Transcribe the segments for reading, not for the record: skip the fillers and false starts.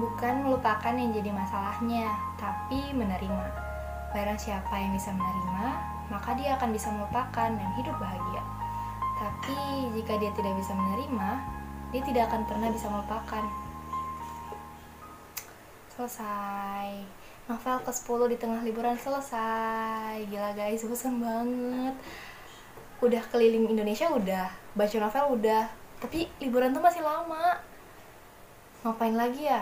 Bukan melupakan yang jadi masalahnya, tapi menerima. Barang siapa yang bisa menerima, maka dia akan bisa melupakan dan hidup bahagia. Tapi jika dia tidak bisa menerima, dia tidak akan pernah bisa melupakan. Selesai. Novel ke-10 di tengah liburan selesai. Gila guys, bosan banget. Udah keliling Indonesia udah, baca novel udah, tapi liburan tuh masih lama. Ngapain lagi ya?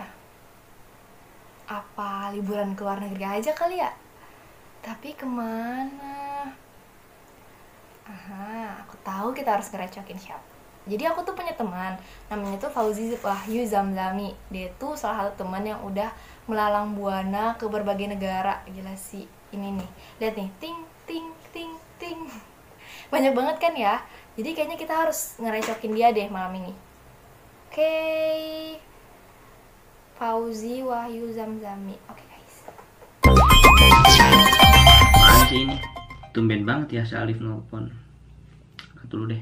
Apa liburan ke luar negeri aja kali ya? Tapi kemana? Aha, aku tahu kita harus ngerecokin siapa. Jadi aku tuh punya teman, namanya tuh Fauzi Wahyu Zamzami. Dia tuh salah satu teman yang udah melalang buana ke berbagai negara. Gila sih, ini nih. Lihat nih, ting ting ting ting. Banyak banget kan ya? Jadi kayaknya kita harus ngerecokin dia deh malam ini. Oke. Fauzi Wahyu Zamzami. Oke guys. Apaan sih ini? Tumben banget ya si Alif nelpon. Dulu deh.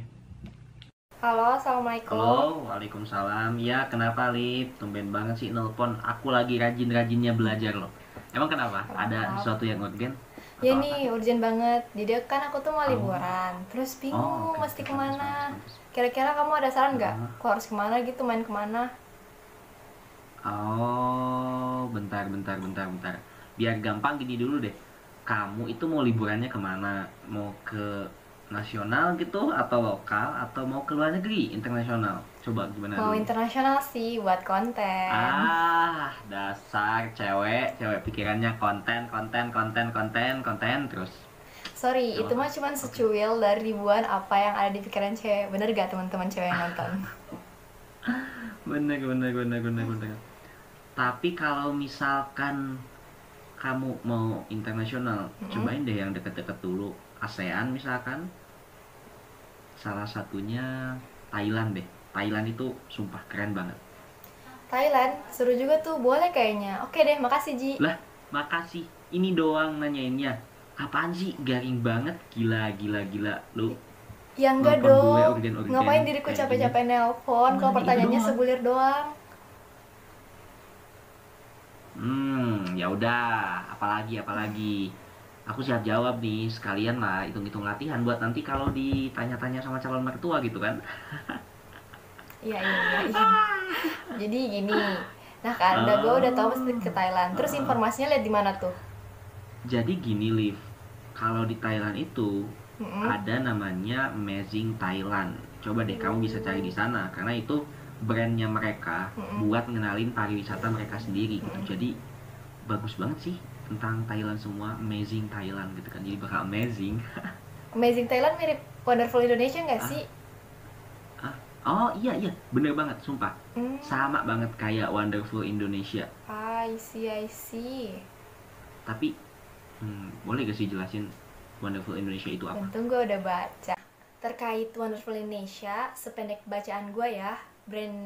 Halo, assalamualaikum. Halo, waalaikumsalam. Ya, kenapa Alif? Tumben banget sih nelpon. Aku lagi rajin-rajinnya belajar loh. Emang kenapa? Ada sesuatu yang urgent? Ya nih, urgent banget. Jadi kan aku tuh mau liburan. Terus bingung oke, mesti kemana. pantes. Kira-kira kamu ada saran nggak? Aku harus kemana gitu, main kemana? Oh, bentar. Biar gampang gini dulu deh. Kamu itu mau liburannya kemana? Mau ke nasional gitu, atau lokal, atau mau ke luar negeri, internasional? Coba gimana Mau dulu? internasional sih, buat konten. Dasar cewek pikirannya konten terus. Sorry, Coba. itu mah cuman secuil dari ribuan apa yang ada di pikiran cewek. Bener gak teman-teman cewek yang nonton? Bener. Tapi kalau misalkan kamu mau internasional, cobain deh yang deket-deket dulu. ASEAN misalkan. Salah satunya Thailand deh. Thailand itu sumpah keren banget. Thailand, seru juga tuh, boleh kayaknya. Oke deh, makasih Ji. Lah, makasih. Ini doang nanyainnya. Apaan sih? Garing banget. Gila. Lu Ya enggak nelpon gue dong. urgen-urgen Ngapain diriku kayak capek-capek nelpon kalau Itu pertanyaannya doang. sebulir doang? Ya udah, apalagi. Aku siap jawab nih, sekalian lah hitung-hitung latihan buat nanti kalau ditanya-tanya sama calon mertua gitu kan. Iya. Jadi gini. Nah kan, gue udah tahu mesti ke Thailand. Terus informasinya lihat di mana tuh? Jadi gini, Liv. Kalau di Thailand itu ada namanya Amazing Thailand. Coba deh kamu bisa cari di sana karena itu brandnya mereka buat ngenalin pariwisata mereka sendiri gitu. Jadi bagus banget sih tentang Thailand semua, Amazing Thailand gitu kan. Jadi bakal amazing. Amazing Thailand mirip Wonderful Indonesia nggak sih? Oh iya, bener banget, sumpah. Sama banget kayak Wonderful Indonesia. I see. Tapi, boleh gak sih jelasin Wonderful Indonesia itu apa? Untung gue udah baca. Terkait Wonderful Indonesia, sependek bacaan gue ya, brand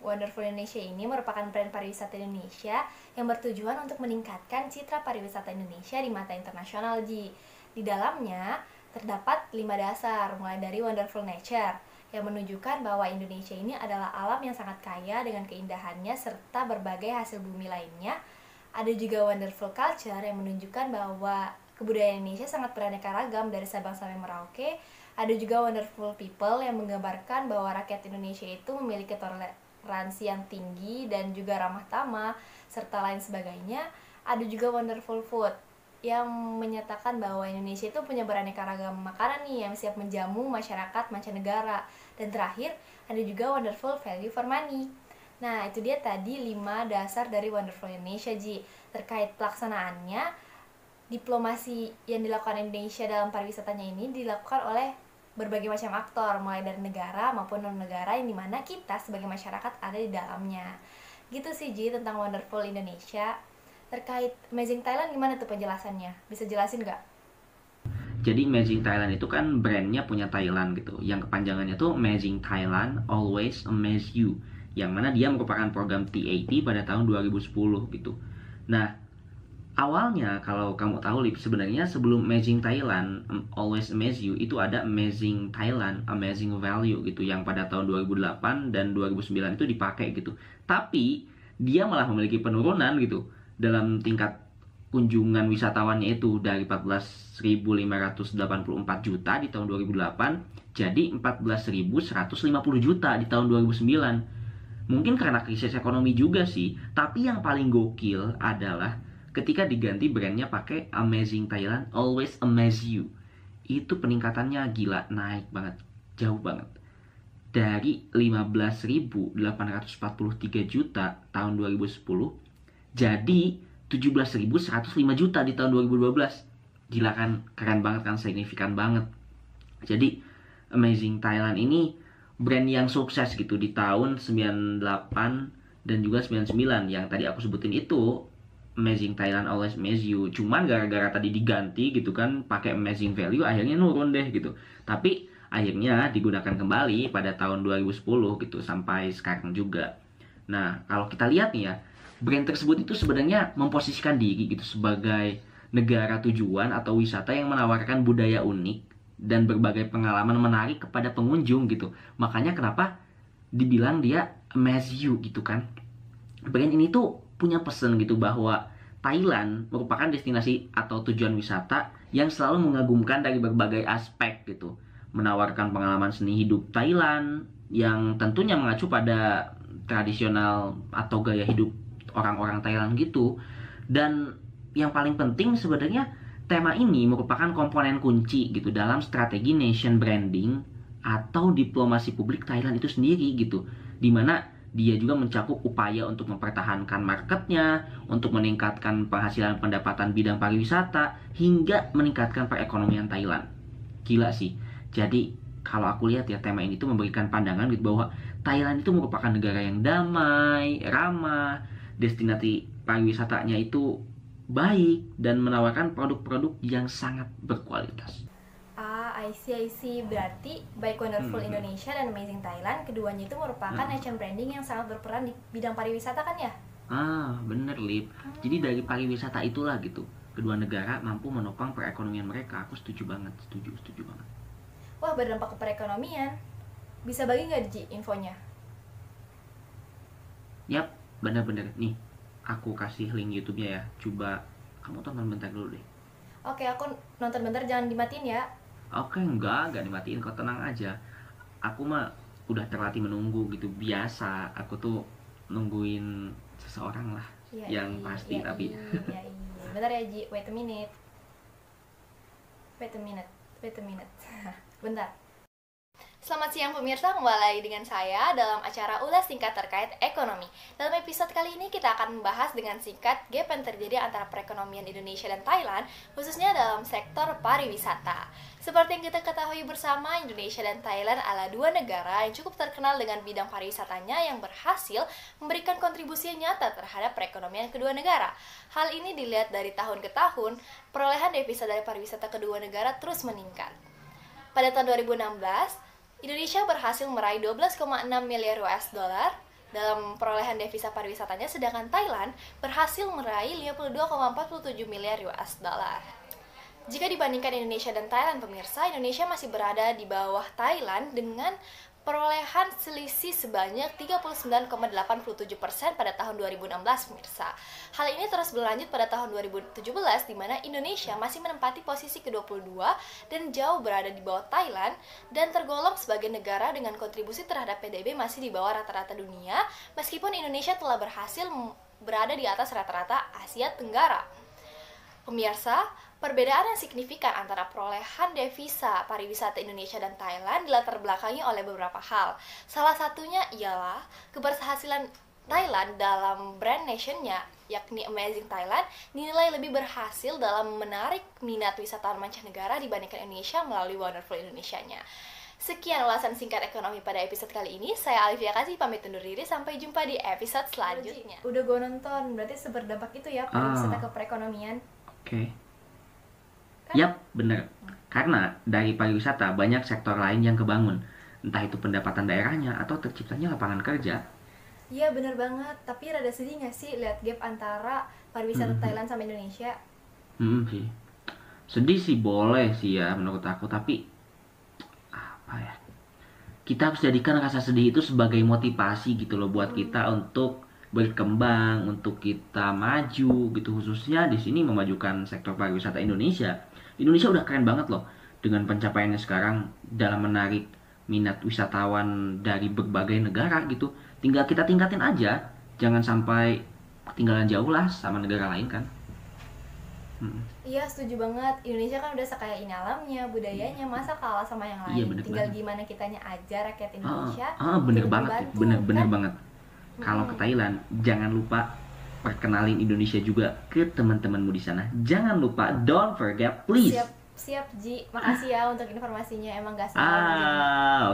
Wonderful Indonesia ini merupakan brand pariwisata Indonesia yang bertujuan untuk meningkatkan citra pariwisata Indonesia di mata internasional, Ji. Di dalamnya terdapat 5 dasar, mulai dari Wonderful Nature, yang menunjukkan bahwa Indonesia ini adalah alam yang sangat kaya dengan keindahannya serta berbagai hasil bumi lainnya. Ada juga Wonderful Culture yang menunjukkan bahwa kebudayaan Indonesia sangat beraneka ragam dari Sabang sampai Merauke. Ada juga Wonderful People yang menggambarkan bahwa rakyat Indonesia itu memiliki toleransi yang tinggi dan juga ramah tamah, serta lain sebagainya. Ada juga Wonderful Food yang menyatakan bahwa Indonesia itu punya beraneka ragam makanan nih yang siap menjamu masyarakat mancanegara. Dan terakhir, ada juga Wonderful Value for Money. Nah, itu dia tadi 5 dasar dari Wonderful Indonesia, Ji. Terkait pelaksanaannya, diplomasi yang dilakukan Indonesia dalam pariwisatanya ini dilakukan oleh berbagai macam aktor, mulai dari negara maupun non-negara yang dimana kita sebagai masyarakat ada di dalamnya. Gitu sih, Ji, tentang Wonderful Indonesia. Terkait Amazing Thailand gimana tuh penjelasannya? Bisa jelasin nggak? Jadi Amazing Thailand itu kan brandnya punya Thailand gitu. Yang kepanjangannya tuh Amazing Thailand Always Amaze You. Yang mana dia merupakan program TAT pada tahun 2010 gitu. Nah, awalnya kalau kamu tahu Lip, sebenarnya sebelum Amazing Thailand Always Amaze You itu ada Amazing Thailand Amazing Value gitu yang pada tahun 2008 dan 2009 itu dipakai gitu. Tapi dia malah memiliki penurunan gitu dalam tingkat kunjungan wisatawannya itu dari 14.584 juta di tahun 2008 jadi 14.150 juta di tahun 2009. Mungkin karena krisis ekonomi juga sih, tapi yang paling gokil adalah ketika diganti brandnya pakai Amazing Thailand, Always Amaze You. Itu peningkatannya gila, naik banget, jauh banget. Dari 15.843 juta tahun 2010 jadi 17.105 juta di tahun 2012. Gila kan, keren banget kan, signifikan banget. Jadi Amazing Thailand ini brand yang sukses gitu di tahun 98 dan juga 99 yang tadi aku sebutin itu. Amazing Thailand Always Amaze You. Cuman gara-gara tadi diganti gitu kan pakai Amazing Value, akhirnya nurun deh gitu. Tapi akhirnya digunakan kembali pada tahun 2010 gitu sampai sekarang juga. Nah, kalau kita lihat nih ya, brand tersebut itu sebenarnya memposisikan diri gitu sebagai negara tujuan atau wisata yang menawarkan budaya unik dan berbagai pengalaman menarik kepada pengunjung gitu. Makanya kenapa dibilang dia Amaze You gitu kan. Brand ini tuh punya pesan gitu bahwa Thailand merupakan destinasi atau tujuan wisata yang selalu mengagumkan dari berbagai aspek gitu. Menawarkan pengalaman seni hidup Thailand yang tentunya mengacu pada tradisional atau gaya hidup orang-orang Thailand gitu. Dan yang paling penting sebenarnya tema ini merupakan komponen kunci gitu dalam strategi nation branding atau diplomasi publik Thailand itu sendiri gitu. Dimana dia juga mencakup upaya untuk mempertahankan marketnya, untuk meningkatkan penghasilan pendapatan bidang pariwisata, hingga meningkatkan perekonomian Thailand. Gila sih. Jadi kalau aku lihat ya, tema ini tuh memberikan pandangan gitu bahwa Thailand itu merupakan negara yang damai, ramah, destinasi pariwisatanya itu baik, dan menawarkan produk-produk yang sangat berkualitas. I see. Berarti baik Wonderful Indonesia dan Amazing Thailand, keduanya itu merupakan nation branding yang sangat berperan di bidang pariwisata kan ya? Bener Lip. Jadi dari pariwisata itulah gitu, kedua negara mampu menopang perekonomian mereka. Aku setuju banget, setuju banget. Wah, berdampak ke perekonomian. Bisa bagi nggak Ji infonya? Yap, bener-bener. Nih, aku kasih link YouTube-nya ya. Coba kamu tonton bentar dulu deh. Oke, aku nonton bentar, jangan dimatiin ya. Oke, enggak dimatiin, kau tenang aja. Aku mah udah terlatih menunggu gitu, biasa. Aku tuh nungguin seseorang lah, yang pasti tapi. Bentar ya Ji, wait a minute. Bentar. Selamat siang pemirsa, kembali lagi dengan saya dalam acara ulas singkat terkait ekonomi. Dalam episode kali ini kita akan membahas dengan singkat gap yang terjadi antara perekonomian Indonesia dan Thailand, khususnya dalam sektor pariwisata. Seperti yang kita ketahui bersama, Indonesia dan Thailand adalah dua negara yang cukup terkenal dengan bidang pariwisatanya yang berhasil memberikan kontribusi nyata terhadap perekonomian kedua negara. Hal ini dilihat dari tahun ke tahun, perolehan devisa dari pariwisata kedua negara terus meningkat. Pada tahun 2016, Indonesia berhasil meraih 12,6 miliar US dollar dalam perolehan devisa pariwisatanya, sedangkan Thailand berhasil meraih 52,47 miliar US dollar. Jika dibandingkan Indonesia dan Thailand, pemirsa, Indonesia masih berada di bawah Thailand dengan perolehan selisih sebanyak 39,87% pada tahun 2016, pemirsa. Hal ini terus berlanjut pada tahun 2017, di mana Indonesia masih menempati posisi ke-22 dan jauh berada di bawah Thailand, dan tergolong sebagai negara dengan kontribusi terhadap PDB masih di bawah rata-rata dunia, meskipun Indonesia telah berhasil berada di atas rata-rata Asia Tenggara. Pemirsa, perbedaan yang signifikan antara perolehan devisa pariwisata Indonesia dan Thailand dilatar belakangi oleh beberapa hal. Salah satunya ialah keberhasilan Thailand dalam brand nationnya, yakni Amazing Thailand, dinilai lebih berhasil dalam menarik minat wisatawan mancanegara dibandingkan Indonesia melalui Wonderful Indonesia-nya. Sekian ulasan singkat ekonomi pada episode kali ini. Saya Alivia Kasih pamit undur diri, sampai jumpa di episode selanjutnya. Udah gue nonton, berarti seberdampak itu ya pariwisata ke perekonomian. Oke. Yap, bener. Karena dari pariwisata banyak sektor lain yang kebangun, entah itu pendapatan daerahnya atau terciptanya lapangan kerja. Iya bener banget, tapi rada sedih gak sih lihat gap antara pariwisata Thailand sama Indonesia? Sih. Sedih sih, boleh sih ya menurut aku, tapi apa ya? Kita harus jadikan rasa sedih itu sebagai motivasi gitu loh buat kita untuk berkembang, untuk kita maju gitu, khususnya di sini memajukan sektor pariwisata Indonesia. Indonesia udah keren banget loh dengan pencapaiannya sekarang dalam menarik minat wisatawan dari berbagai negara gitu. Tinggal kita tingkatin aja, jangan sampai ketinggalan jauh lah sama negara lain kan. Iya, setuju banget. Indonesia kan udah sekaya ini alamnya, budayanya, masa kalah sama yang Iya lain. bener Tinggal banget. gimana kitanya aja rakyat Indonesia Bener untuk banget, membantu, bener kan? banget. Kalau ke Thailand, jangan lupa perkenalin Indonesia juga ke teman-temanmu di sana. Jangan lupa, don't forget, please. Siap, siap Ji. Makasih ya untuk informasinya. Emang gak salah nih jadi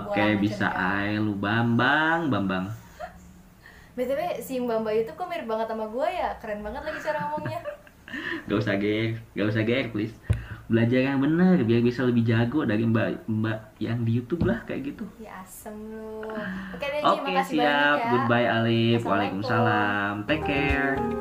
Oke, bola bisa mancanegara. aja lu Bambang. BTW si Mbak Mbak itu kok mirip banget sama gue ya. Keren banget lagi cara ngomongnya. Gak usah GR, please. Belajar yang bener biar bisa lebih jago dari mbak yang di YouTube lah kayak gitu. Ya asem lu. Oke deh Ji, Oke, makasih banyak siap. ya. Goodbye Alif. Assalamualaikum. Waalaikumsalam. Take care.